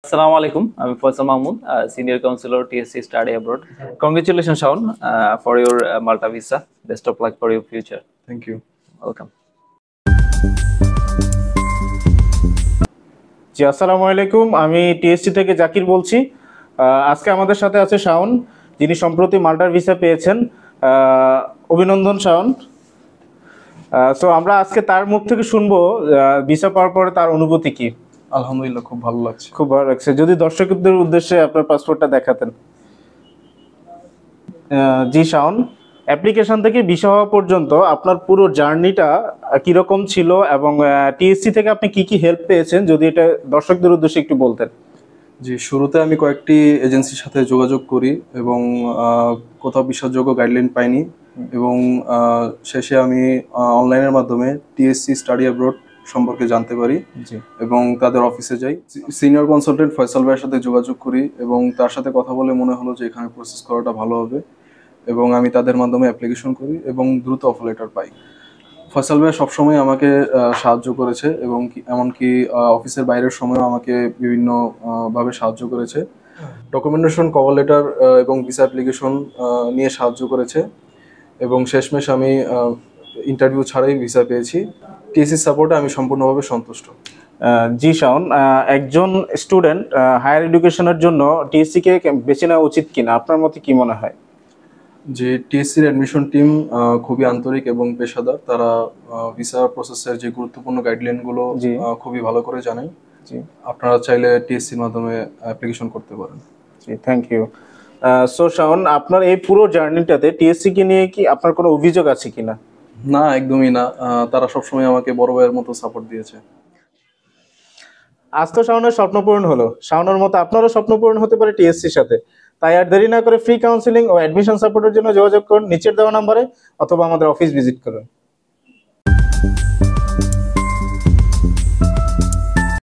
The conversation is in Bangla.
Assalamu alaikum. I'm Faisal Mahmood, Senior Counselor TSC Study Abroad. Congratulations, Shaun, for your Malta visa. Best of luck for your future. Thank you. Welcome. জি আসসালামু আলাইকুম, আমি টিএসসি থেকে জাকির বলছি। আজকে আমাদের সাথে আছে শাওন, যিনি সম্প্রতি মাল্টার ভিসা পেয়েছেন। অভিনন্দন শাওন। সো আমরা আজকে তার মুখ থেকে শুনবো ভিসা পাওয়ার পরে তার অনুভূতি কি। আলহামদুলিল্লাহ, খুব ভালো লাগছে। খুব ভালো লাগছে। যদি দর্শকদের উদ্দেশ্যে আপনার পাসপোর্টটা দেখাতেন। জি শাওন, অ্যাপ্লিকেশন থেকে ভিসা হওয়া পর্যন্ত আপনার পুরো জার্নিটা কিরকম ছিল এবং টিএসসি থেকে আপনি কি কি হেল্প পেয়েছেন, যদি এটা দর্শকদের উদ্দেশ্যে একটু বলতেন। জি, শুরুতে আমি কয়েকটি এজেন্সির সাথে যোগাযোগ করি এবং কোথাও বিশ্বাসযোগ্য গাইডলাইন পাইনি, এবং শেষে আমি অনলাইনের মাধ্যমে টিএসসি স্টাডি অ্যাব্রোড সম্পর্কে জানতে পারি এবং তাদের অফিসে যাই। সিনিয়র কনসালটেন্ট ফয়সাল ভাইয়ের সাথে যোগাযোগ করি এবং তার সাথে কথা বলে মনে হলো যে এখানে প্রসেস করাটা ভালো হবে, এবং আমি তাদের মাধ্যমে অ্যাপ্লিকেশন করি এবং দ্রুত অফার লেটার পাই। ফয়সাল ভাই সবসময় আমাকে সাহায্য করেছে এবং এমনকি অফিসের বাইরের সময়ও আমাকে বিভিন্ন ভাবে সাহায্য করেছে। ডকুমেন্টেশন, কভার লেটার এবং ভিসা অ্যাপ্লিকেশন নিয়ে সাহায্য করেছে, এবং শেষমেশ আমি ইন্টারভিউ ছাড়াই ভিসা পেয়েছি। টিএসসি সাপোর্টে আমি সম্পূর্ণভাবে সন্তুষ্ট। জি শাওন, একজন স্টুডেন্ট হায়ার এডুকেশনের জন্য টিএসসি কে বেছে নেওয়া উচিত কিনা, আপনার মতে কি মনে হয়? যে টিএসসির অ্যাডমিশন টিম খুবই আন্তরিক এবং পেশাদার। তারা ভিসা প্রসেসের যে গুরুত্বপূর্ণ গাইডলাইনগুলো খুবই ভালো করে জানেন। জি, আপনারা চাইলে টিএসসির মাধ্যমে অ্যাপ্লিকেশন করতে পারেন। জি, থ্যাংক ইউ। সো শাওন, আপনার এই পুরো জার্নিটাতে টিএসসি কে নিয়ে কি আপনার কোনো অভিযোগ আছে কিনা? না, একদমই না। তারা সবসময় আমাকে বড় ভাইয়ের মতো সাপোর্ট দিয়েছে। আজ তো শাওনের স্বপ্ন পূরণ হলো। শাওনের মতো আপনারও স্বপ্ন পূরণ হতে পারে টিএসসির সাথে। তাই আর দেরি না করে ফ্রি কাউন্সিলিং ও অ্যাডমিশন সাপোর্টের জন্য যোগাযোগ করুন নিচের দেওয়া নম্বরে, অথবা আমাদের অফিস ভিজিট করুন।